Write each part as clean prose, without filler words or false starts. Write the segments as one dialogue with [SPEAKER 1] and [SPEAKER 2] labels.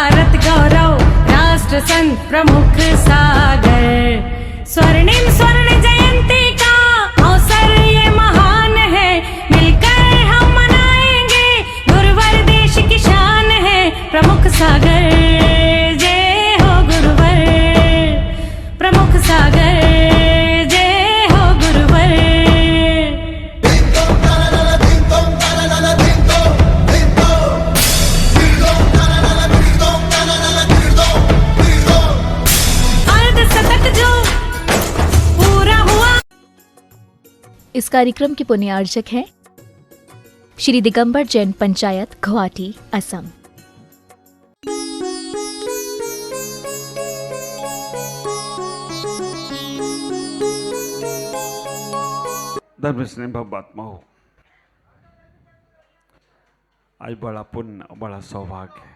[SPEAKER 1] भारत गौरव राष्ट्र संत प्रमुख सागर। स्वर्णिम स्वर्ण जयंती का अवसर ये महान है, मिलकर हम मनाएंगे गुरुवर देश की शान है। प्रमुख सागर जय हो गुरुवर, प्रमुख सागर जय हो गुरुवर।
[SPEAKER 2] इस कार्यक्रम के पुण्यार्चक हैं श्री दिगंबर जैन पंचायत गुवाहाटी, असम।
[SPEAKER 3] धर्म स्नेह भावात्मा हो, आज बड़ा पुण्य और बड़ा सौभाग्य है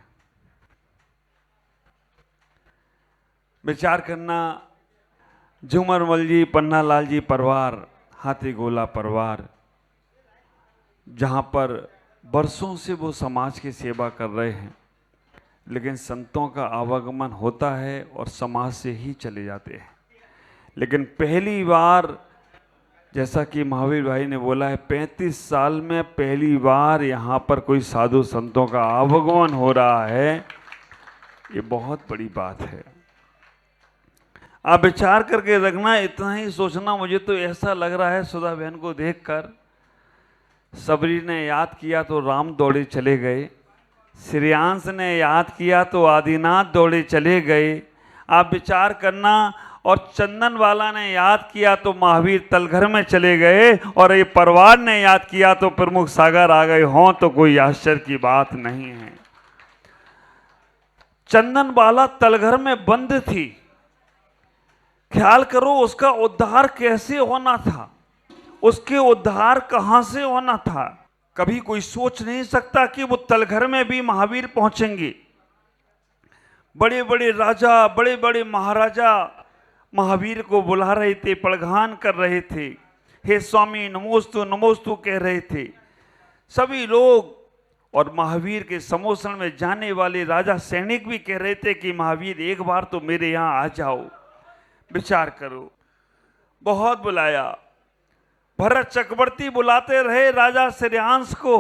[SPEAKER 3] विचार करना। झूमरमल जी, पन्नालाल जी परिवार, हाथी गोला परिवार, जहाँ पर बरसों से वो समाज की सेवा कर रहे हैं, लेकिन संतों का आवागमन होता है और समाज से ही चले जाते हैं। लेकिन पहली बार, जैसा कि महावीर भाई ने बोला है, 35 साल में पहली बार यहाँ पर कोई साधु संतों का आवागमन हो रहा है, ये बहुत बड़ी बात है। आप विचार करके रखना, इतना ही सोचना। मुझे तो ऐसा लग रहा है सुधा बहन को देखकर, सबरी ने याद किया तो राम दौड़े चले गए, श्रेयांश ने याद किया तो आदिनाथ दौड़े चले गए। आप विचार करना, और चंदन वाला ने याद किया तो महावीर तलघर में चले गए, और ये परिवार ने याद किया तो प्रमुख सागर आ गए हों तो कोई आश्चर्य की बात नहीं है। चंदन वाला तलघर में बंद थी, ख्याल करो उसका उद्धार कैसे होना था, उसके उद्धार कहां से होना था। कभी कोई सोच नहीं सकता कि वो तलघर में भी महावीर पहुंचेंगे। बड़े बड़े राजा, बड़े बड़े महाराजा महावीर को बुला रहे थे, पड़घान कर रहे थे, हे स्वामी नमोस्तु नमोस्तु कह रहे थे सभी लोग। और महावीर के समोषण में जाने वाले राजा सैनिक भी कह रहे थे कि महावीर एक बार तो मेरे यहाँ आ जाओ। विचार करो, बहुत बुलाया। भरत चक्रवर्ती बुलाते रहे राजा श्रेयांश को,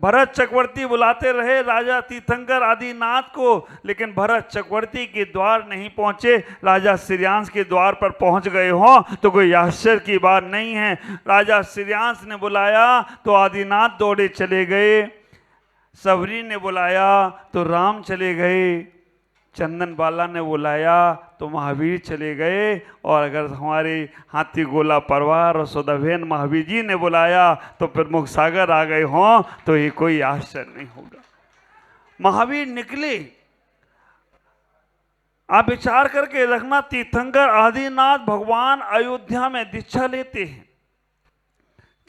[SPEAKER 3] भरत चक्रवर्ती बुलाते रहे राजा तीर्थंकर आदिनाथ को, लेकिन भरत चक्रवर्ती के द्वार नहीं पहुंचे, राजा श्रेयांश के द्वार पर पहुंच गए हों तो कोई आश्चर्य की बात नहीं है। राजा श्रेयांश ने बुलाया तो आदिनाथ दौड़े चले गए, सबरी ने बुलाया तो राम चले गए, चंदन बाला ने बुलाया तो महावीर चले गए, और अगर हमारे हाथी गोला परिवार और सुधाबेन महावीर जी ने बुलाया तो प्रमुख सागर आ गए हों तो ये कोई आश्चर्य नहीं होगा। महावीर निकले। आप विचार करके रखना, तीर्थंकर आदिनाथ भगवान अयोध्या में दीक्षा लेते हैं।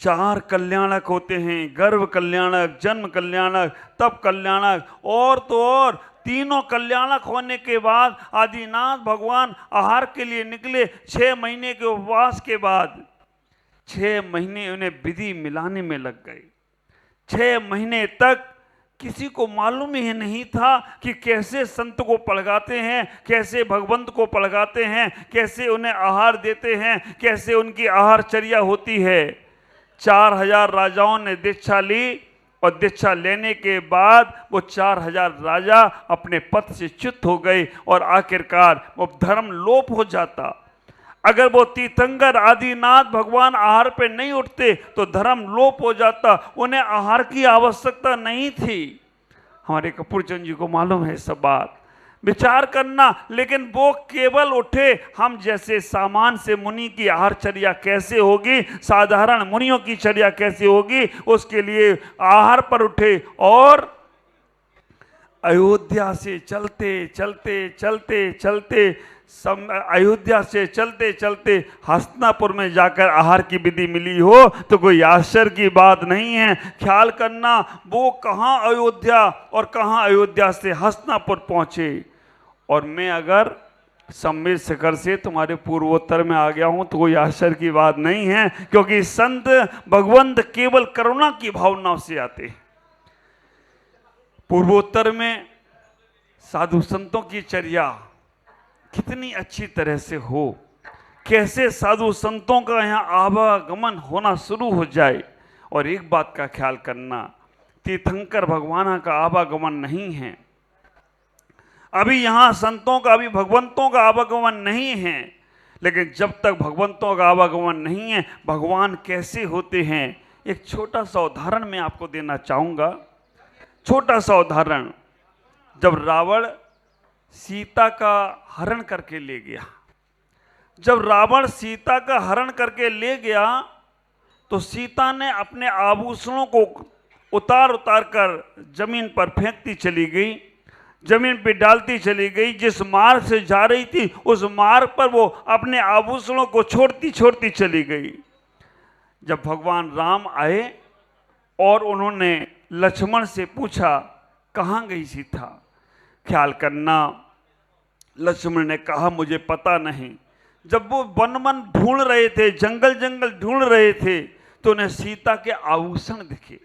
[SPEAKER 3] 4 कल्याणक होते हैं, गर्भ कल्याणक, जन्म कल्याणक, तप कल्याणक, और तो और तीनों कल्याणक होने के बाद आदिनाथ भगवान आहार के लिए निकले। 6 महीने के उपवास के बाद 6 महीने उन्हें विधि मिलाने में लग गए। 6 महीने तक किसी को मालूम ही नहीं था कि कैसे संत को पलगाते हैं, कैसे भगवंत को पलगाते हैं, कैसे उन्हें आहार देते हैं, कैसे उनकी आहारचर्या होती है। 4000 राजाओं ने दीक्षा ली, और दीक्षा लेने के बाद वो 4000 राजा अपने पद से च्युत हो गए, और आखिरकार वो धर्म लोप हो जाता। अगर वो तीर्थंकर आदिनाथ भगवान आहार पे नहीं उठते तो धर्म लोप हो जाता। उन्हें आहार की आवश्यकता नहीं थी। हमारे कपूर चंद जी को मालूम है सब बात। विचार करना, लेकिन वो केवल उठे। हम जैसे सामान से मुनि की आहारचर्या कैसे होगी, साधारण मुनियों की चर्या कैसे होगी, उसके लिए आहार पर उठे, और अयोध्या से चलते चलते चलते चलते अयोध्या से चलते चलते हस्तिनापुर में जाकर आहार की विधि मिली हो तो कोई आश्चर्य की बात नहीं है। ख्याल करना, वो कहाँ अयोध्या और कहाँ अयोध्या से हस्तिनापुर पहुँचे। और मैं अगर सम्मेद शिखर से तुम्हारे पूर्वोत्तर में आ गया हूँ तो कोई आश्चर्य की बात नहीं है, क्योंकि संत भगवंत केवल करुणा की भावना से आते हैं। पूर्वोत्तर में साधु संतों की चर्या कितनी अच्छी तरह से हो, कैसे साधु संतों का यहाँ आवागमन होना शुरू हो जाए। और एक बात का ख्याल करना, तीर्थंकर भगवान का आवागमन नहीं है, अभी यहाँ संतों का, अभी भगवंतों का आवागमन नहीं है। लेकिन जब तक भगवंतों का आवागमन नहीं है, भगवान कैसे होते हैं, एक छोटा सा उदाहरण मैं आपको देना चाहूँगा। छोटा सा उदाहरण, जब रावण सीता का हरण करके ले गया, जब रावण सीता का हरण करके ले गया तो सीता ने अपने आभूषणों को उतार उतार कर जमीन पर फेंकती चली गई, जमीन पे डालती चली गई। जिस मार्ग से जा रही थी उस मार्ग पर वो अपने आभूषणों को छोड़ती छोड़ती चली गई। जब भगवान राम आए और उन्होंने लक्ष्मण से पूछा कहाँ गई सीता, ख्याल करना, लक्ष्मण ने कहा मुझे पता नहीं। जब वो वन वन ढूंढ रहे थे, जंगल जंगल ढूंढ रहे थे, तो उन्हें सीता के आभूषण दिखे,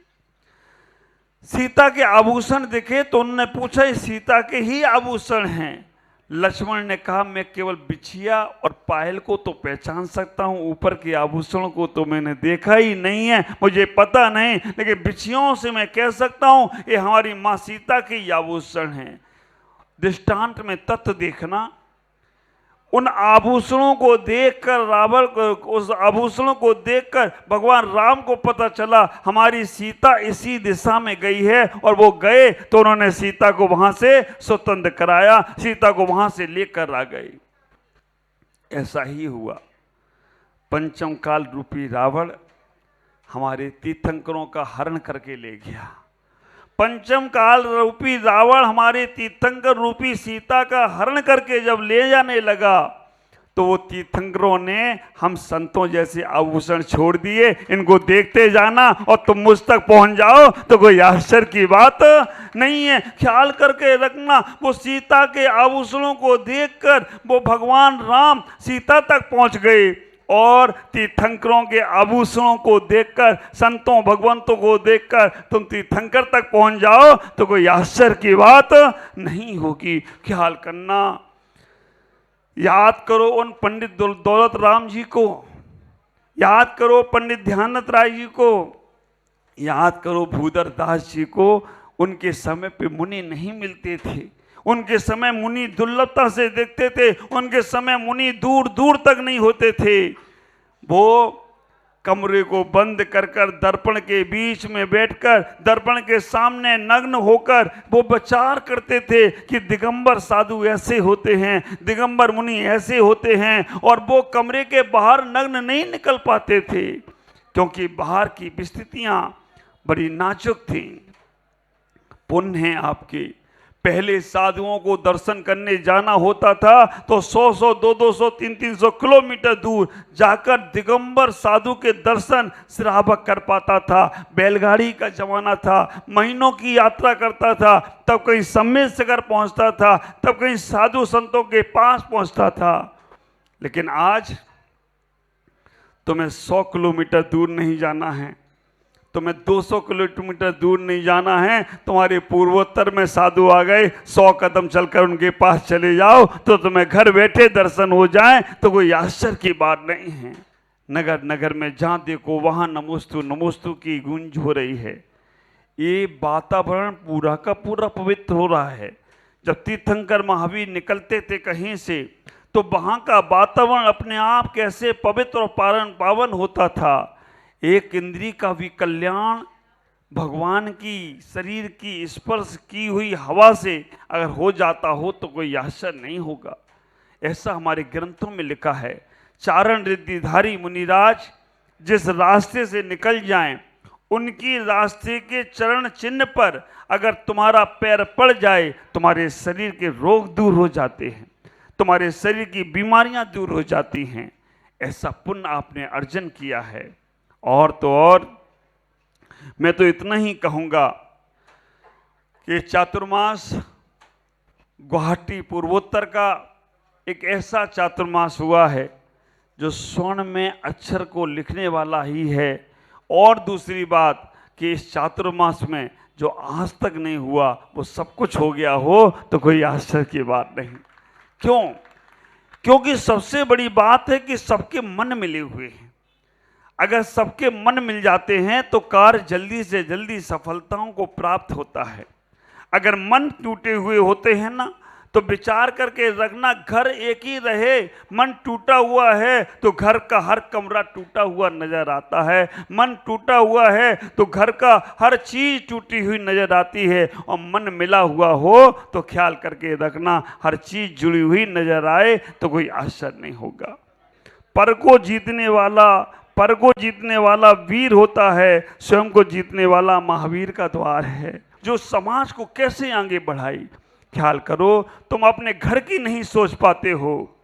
[SPEAKER 3] सीता के आभूषण दिखे। तो उन्होंने पूछा ये सीता के ही आभूषण हैं। लक्ष्मण ने कहा मैं केवल बिछिया और पायल को तो पहचान सकता हूँ, ऊपर के आभूषणों को तो मैंने देखा ही नहीं है, मुझे पता नहीं, लेकिन बिछियों से मैं कह सकता हूँ ये हमारी माँ सीता के ही आभूषण हैं। दृष्टांत में तत्व देखना, उन आभूषणों को देखकर रावण को, उस आभूषणों को देखकर भगवान राम को पता चला हमारी सीता इसी दिशा में गई है। और वो गए तो उन्होंने सीता को वहां से स्वतंत्र कराया, सीता को वहां से लेकर आ गए। ऐसा ही हुआ, पंचम काल रूपी रावण हमारे तीर्थंकरों का हरण करके ले गया। पंचम काल रूपी रावण हमारे तीर्थंकर रूपी सीता का हरण करके जब ले जाने लगा तो वो तीर्थंकरों ने हम संतों जैसे आभूषण छोड़ दिए, इनको देखते जाना और तुम मुझ तक पहुंच जाओ तो कोई आश्चर्य की बात नहीं है। ख्याल करके रखना, वो सीता के आभूषणों को देखकर वो भगवान राम सीता तक पहुंच गए और तीर्थंकरों के आभूषणों को देखकर, संतों भगवंतों को देखकर तुम तीर्थंकर तक पहुंच जाओ तो कोई आश्चर्य की बात नहीं होगी। ख्याल करना, याद करो उन पंडित दौलत राम जी को, याद करो पंडित ध्याननाथ राय जी को, याद करो भूधर दास जी को। उनके समय पे मुनि नहीं मिलते थे, उनके समय मुनि दुर्लभता से देखते थे, उनके समय मुनि दूर दूर तक नहीं होते थे। वो कमरे को बंद कर कर दर्पण के बीच में बैठकर, दर्पण के सामने नग्न होकर वो विचार करते थे कि दिगंबर साधु ऐसे होते हैं, दिगंबर मुनि ऐसे होते हैं। और वो कमरे के बाहर नग्न नहीं निकल पाते थे क्योंकि बाहर की स्थितियां बड़ी नाजुक थीं। पुण्य है आपके, पहले साधुओं को दर्शन करने जाना होता था तो 100-100, 200-200, 300-300 किलोमीटर दूर जाकर दिगंबर साधु के दर्शन श्रावक कर पाता था। बैलगाड़ी का जमाना था, महीनों की यात्रा करता था, तब कहीं सम्मेद सागर पहुंचता था, तब कहीं साधु संतों के पास पहुंचता था। लेकिन आज तुम्हें 100 किलोमीटर दूर नहीं जाना है, तुम्हें 200 किलोमीटर दूर नहीं जाना है, तुम्हारे पूर्वोत्तर में साधु आ गए, 100 कदम चलकर उनके पास चले जाओ तो तुम्हें घर बैठे दर्शन हो जाए तो कोई आश्चर्य की बात नहीं है। नगर नगर में जहाँ देखो वहाँ नमोस्तु नमोस्तु की गूंज हो रही है। ये वातावरण पूरा का पूरा पवित्र हो रहा है। जब तीर्थंकर महावीर निकलते थे कहीं से तो वहाँ का वातावरण अपने आप कैसे पवित्र और पावन होता था। एक इंद्री का भी कल्याण भगवान की शरीर की स्पर्श की हुई हवा से अगर हो जाता हो तो कोई आश्चर्य नहीं होगा। ऐसा हमारे ग्रंथों में लिखा है। चारण रिद्धिधारी मुनिराज जिस रास्ते से निकल जाएं, उनकी रास्ते के चरण चिन्ह पर अगर तुम्हारा पैर पड़ जाए, तुम्हारे शरीर के रोग दूर हो जाते हैं, तुम्हारे शरीर की बीमारियां दूर हो जाती हैं। ऐसा पुण्य आपने अर्जन किया है। और तो और मैं तो इतना ही कहूँगा कि चातुर्मास गुवाहाटी पूर्वोत्तर का एक ऐसा चातुर्मास हुआ है जो स्वर्ण में अक्षर को लिखने वाला ही है। और दूसरी बात कि इस चातुर्मास में जो आज तक नहीं हुआ वो सब कुछ हो गया हो तो कोई आश्चर्य की बात नहीं। क्यों? क्योंकि सबसे बड़ी बात है कि सबके मन मिले हुए हैं। अगर सबके मन मिल जाते हैं तो कार्य जल्दी से जल्दी सफलताओं को प्राप्त होता है। अगर मन टूटे हुए होते हैं ना तो विचार करके रखना, घर एक ही रहे, मन टूटा हुआ है तो घर का हर कमरा टूटा हुआ नजर आता है। मन टूटा हुआ है तो घर का हर चीज टूटी हुई नजर आती है। और मन मिला हुआ हो तो ख्याल करके रखना, हर चीज जुड़ी हुई नजर आए तो कोई आश्चर्य नहीं होगा। पर को जीतने वाला वीर होता है, स्वयं को जीतने वाला महावीर का द्वार है। जो समाज को कैसे आगे बढ़ाई, ख्याल करो। तुम अपने घर की नहीं सोच पाते हो,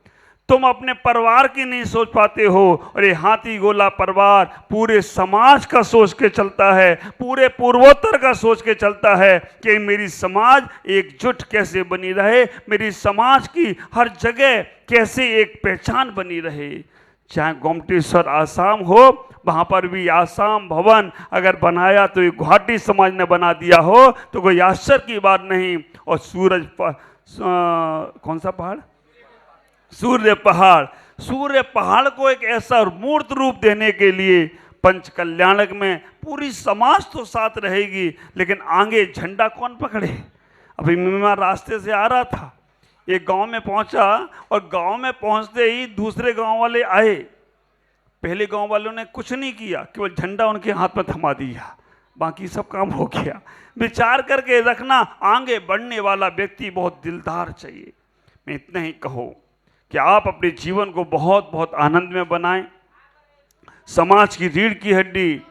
[SPEAKER 3] तुम अपने परिवार की नहीं सोच पाते हो, और ये हाथी गोला परिवार पूरे समाज का सोच के चलता है, पूरे पूर्वोत्तर का सोच के चलता है कि मेरी समाज एकजुट कैसे बनी रहे, मेरी समाज की हर जगह कैसे एक पहचान बनी रहे। चाहे गोमटेश्वर आसाम हो, वहाँ पर भी आसाम भवन अगर बनाया तो ये गुवाहाटी समाज ने बना दिया हो तो कोई आश्चर्य की बात नहीं। और कौन सा पहाड़? सूर्य पहाड़ को एक ऐसा मूर्त रूप देने के लिए पंच कल्याणक में पूरी समाज तो साथ रहेगी, लेकिन आगे झंडा कौन पकड़े? अभी मैं रास्ते से आ रहा था, एक गांव में पहुंचा और गांव में पहुंचते ही दूसरे गांव वाले आए। पहले गांव वालों ने कुछ नहीं किया, केवल झंडा उनके हाथ में थमा दिया, बाकी सब काम हो गया। विचार करके रखना, आगे बढ़ने वाला व्यक्ति बहुत दिलदार चाहिए। मैं इतना ही कहूँ कि आप अपने जीवन को बहुत बहुत आनंद में बनाएं। समाज की रीढ़ की हड्डी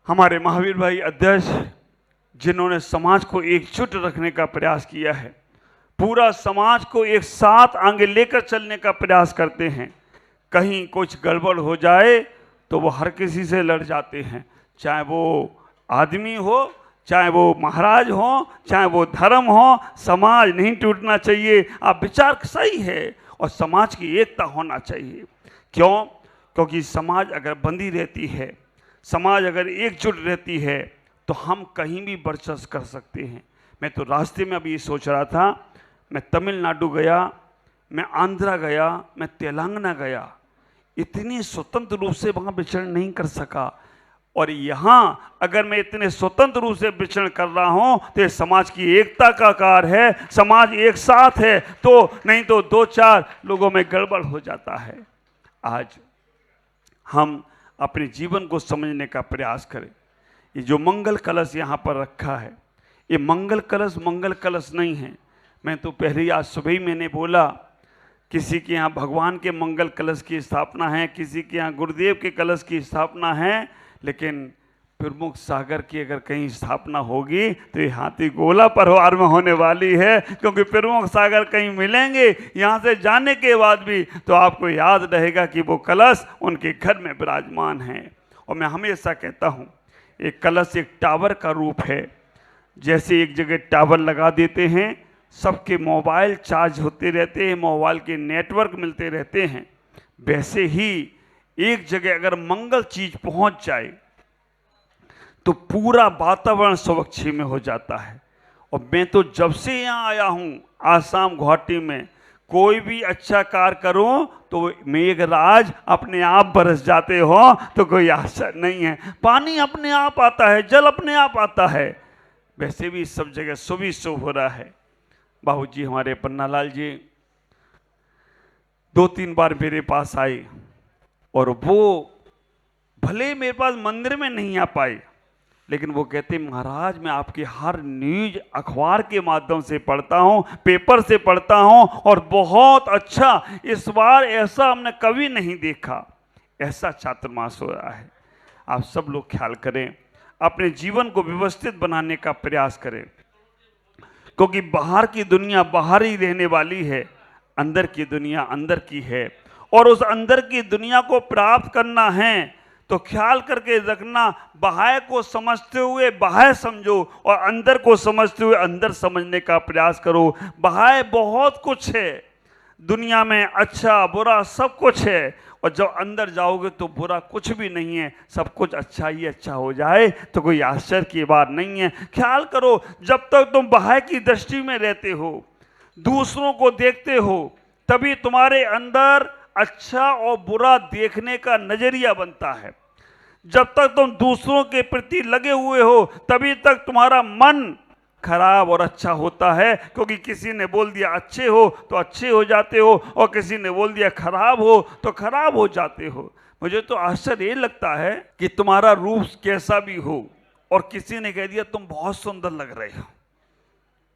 [SPEAKER 3] हमारे महावीर भाई अध्यक्ष, जिन्होंने समाज को एकजुट रखने का प्रयास किया है, पूरा समाज को एक साथ आगे लेकर चलने का प्रयास करते हैं। कहीं कुछ गड़बड़ हो जाए तो वो हर किसी से लड़ जाते हैं, चाहे वो आदमी हो, चाहे वो महाराज हो, चाहे वो धर्म हो। समाज नहीं टूटना चाहिए। आप विचार सही है, और समाज की एकता होना चाहिए। क्यों? क्योंकि समाज अगर बंधी रहती है, समाज अगर एकजुट रहती है तो हम कहीं भी वर्चस्व कर सकते हैं। मैं तो रास्ते में अभी ये सोच रहा था, मैं तमिलनाडु गया, मैं आंध्रा गया, मैं तेलंगाना गया, इतनी स्वतंत्र रूप से वहाँ विचरण नहीं कर सका। और यहाँ अगर मैं इतने स्वतंत्र रूप से विचरण कर रहा हूँ तो ये समाज की एकता का कार्य है। समाज एक साथ है तो, नहीं तो दो चार लोगों में गड़बड़ हो जाता है। आज हम अपने जीवन को समझने का प्रयास करें। ये जो मंगल कलश यहाँ पर रखा है, ये मंगल कलश नहीं है। मैं तो पहले ही आज सुबह ही मैंने बोला, किसी के यहाँ भगवान के मंगल कलश की स्थापना है, किसी के यहाँ गुरुदेव के कलश की स्थापना है, लेकिन प्रमुख सागर की अगर कहीं स्थापना होगी तो ये हाथी गोला परिवार में होने वाली है। क्योंकि प्रमुख सागर कहीं मिलेंगे यहाँ से जाने के बाद भी तो आपको याद रहेगा कि वो कलश उनके घर में विराजमान है। और मैं हमेशा कहता हूँ, एक कलश एक टावर का रूप है। जैसे एक जगह टावर लगा देते हैं, सबके मोबाइल चार्ज होते रहते हैं, मोबाइल के नेटवर्क मिलते रहते हैं, वैसे ही एक जगह अगर मंगल चीज पहुंच जाए तो पूरा वातावरण स्वच्छ में हो जाता है। और मैं तो जब से यहाँ आया हूँ आसाम गुवाहाटी में, कोई भी अच्छा कार्य करूं तो मेघराज अपने आप बरस जाते हो तो कोई आश्चर्य नहीं है। पानी अपने आप आता है, जल अपने आप आता है। वैसे भी सब जगह शुभ ही शुभ हो रहा है। बाबूजी हमारे पन्नालाल जी 2-3 बार मेरे पास आए, और वो भले मेरे पास मंदिर में नहीं आ पाए, लेकिन वो कहते महाराज मैं आपकी हर न्यूज अखबार के माध्यम से पढ़ता हूँ, पेपर से पढ़ता हूँ, और बहुत अच्छा, इस बार ऐसा हमने कभी नहीं देखा, ऐसा चातुर्मास हो रहा है। आप सब लोग ख्याल करें, अपने जीवन को व्यवस्थित बनाने का प्रयास करें, क्योंकि बाहर की दुनिया बाहर ही रहने वाली है, अंदर की दुनिया अंदर की है। और उस अंदर की दुनिया को प्राप्त करना है तो ख्याल करके रखना, बाह्य को समझते हुए बाह्य समझो, और अंदर को समझते हुए अंदर समझने का प्रयास करो। बाह्य बहुत कुछ है, दुनिया में अच्छा बुरा सब कुछ है, और जब अंदर जाओगे तो बुरा कुछ भी नहीं है, सब कुछ अच्छा ही अच्छा हो जाए तो कोई आश्चर्य की बात नहीं है। ख्याल करो, जब तक तुम बाहर की दृष्टि में रहते हो, दूसरों को देखते हो, तभी तुम्हारे अंदर अच्छा और बुरा देखने का नजरिया बनता है। जब तक तुम दूसरों के प्रति लगे हुए हो, तभी तक तुम्हारा मन खराब और अच्छा होता है, क्योंकि किसी ने बोल दिया अच्छे हो तो अच्छे हो जाते हो, और किसी ने बोल दिया खराब हो तो खराब हो जाते हो। मुझे तो आश्चर्य ये लगता है कि तुम्हारा रूप कैसा भी हो और किसी ने कह दिया तुम बहुत सुंदर लग रहे हो,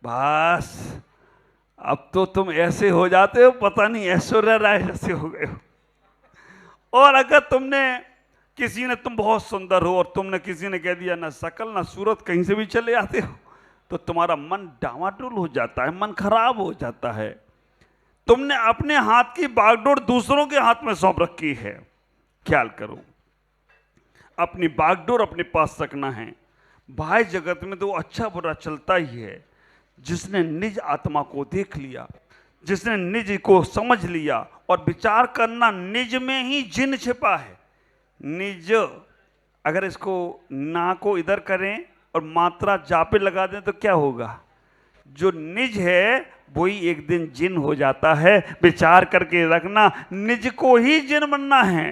[SPEAKER 3] बस अब तो तुम ऐसे हो जाते हो, पता नहीं ऐश्वर्या राय जैसे हो गए हो। और अगर किसी ने तुम बहुत सुंदर हो और तुमने किसी ने कह दिया ना शकल ना सूरत, कहीं से भी चले आते हो, तो तुम्हारा मन डामाडोल हो जाता है, मन खराब हो जाता है। तुमने अपने हाथ की बागडोर दूसरों के हाथ में सौंप रखी है। ख्याल करो, अपनी बागडोर अपने पास रखना है। बाह्य जगत में तो अच्छा बुरा चलता ही है। जिसने निज आत्मा को देख लिया, जिसने निज को समझ लिया, और विचार करना निज में ही जिन छिपा है। निज, अगर इसको ना को इधर करें और मात्रा जा पे लगा दें तो क्या होगा? जो निज है वही एक दिन जिन हो जाता है। विचार करके रखना, निज को ही जिन बनना है।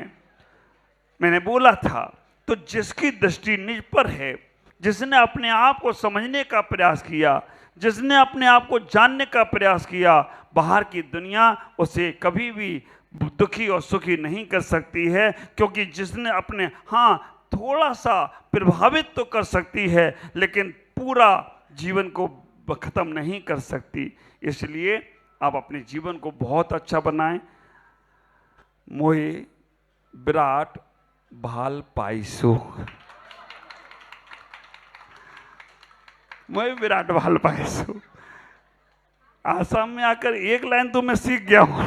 [SPEAKER 3] मैंने बोला था, तो जिसकी दृष्टि निज पर है, जिसने अपने आप को समझने का प्रयास किया, जिसने अपने आप को जानने का प्रयास किया, बाहर की दुनिया उसे कभी भी दुखी और सुखी नहीं कर सकती है। क्योंकि जिसने अपने, हाँ थोड़ा सा प्रभावित तो कर सकती है, लेकिन पूरा जीवन को खत्म नहीं कर सकती। इसलिए आप अपने जीवन को बहुत अच्छा बनाएं। मोहे विराट भाल पाइसो, मोहे विराट भाल पाइसो। आसाम में आकर एक लाइन तो मैं सीख गया हूं,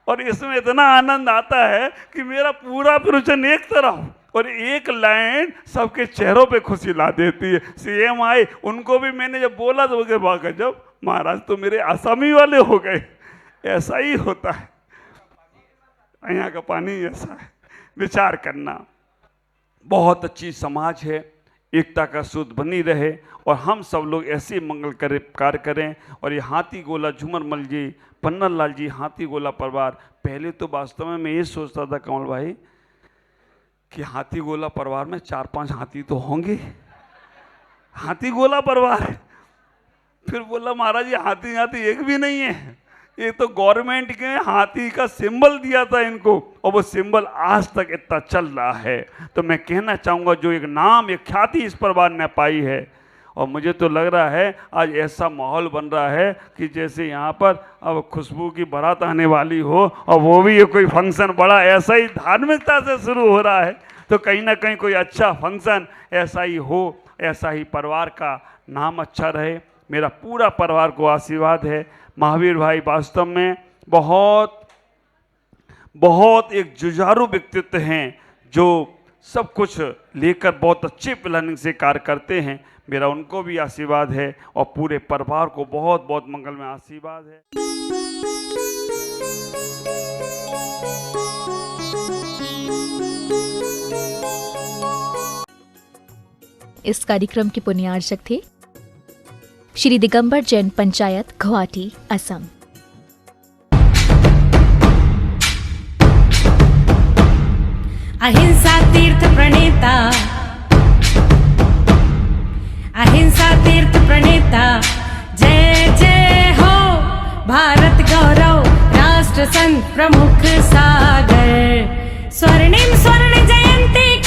[SPEAKER 3] और इसमें इतना आनंद आता है कि मेरा पूरा प्रवचन एक तरह हो, और एक लाइन सबके चेहरों पे खुशी ला देती है। सीएम आए, उनको भी मैंने जब बोला तो बोले वाह गजब, महाराज तो मेरे आसामी वाले हो गए। ऐसा ही होता है, यहाँ का पानी ऐसा है। विचार करना, बहुत अच्छी समाज है, एकता का सूत्र बनी रहे, और हम सब लोग ऐसे मंगल कार्य करें। और ये हाथी गोला झूमर मल जी, पन्नन लाल जी, हाथी गोला परिवार, पहले तो वास्तव में मैं ये सोचता था कमल भाई कि हाथी गोला परिवार में 4-5 हाथी तो होंगे, हाथी गोला परिवार है। फिर बोला महाराज ये हाथी एक भी नहीं है, ये तो गवर्नमेंट के हाथी का सिंबल दिया था इनको, और वो सिंबल आज तक इतना चल रहा है। तो मैं कहना चाहूँगा, जो एक नाम, एक ख्याति इस परिवार ने पाई है, और मुझे तो लग रहा है आज ऐसा माहौल बन रहा है कि जैसे यहाँ पर अब खुशबू की बारात आने वाली हो, और वो भी ये कोई फंक्शन बड़ा ऐसा ही धार्मिकता से शुरू हो रहा है। तो कहीं ना कहीं कोई अच्छा फंक्शन ऐसा ही हो, ऐसा ही परिवार का नाम अच्छा रहे। मेरा पूरा परिवार को आशीर्वाद है। महावीर भाई वास्तव में बहुत बहुत एक जुझारू व्यक्तित्व हैं, जो सब कुछ लेकर बहुत अच्छे प्लानिंग से कार्य करते हैं। मेरा उनको भी आशीर्वाद है, और पूरे परिवार को बहुत बहुत मंगल में आशीर्वाद है।
[SPEAKER 2] इस कार्यक्रम के पुण्यार्चक थे श्री दिगंबर जैन पंचायत, गुवाहाटी, असम।
[SPEAKER 1] अहिंसा तीर्थ प्रणेता, अहिंसा तीर्थ प्रणेता, जय जय हो भारत गौरव, राष्ट्र संत प्रमुख सागर, स्वर्णिम स्वर्ण जयंती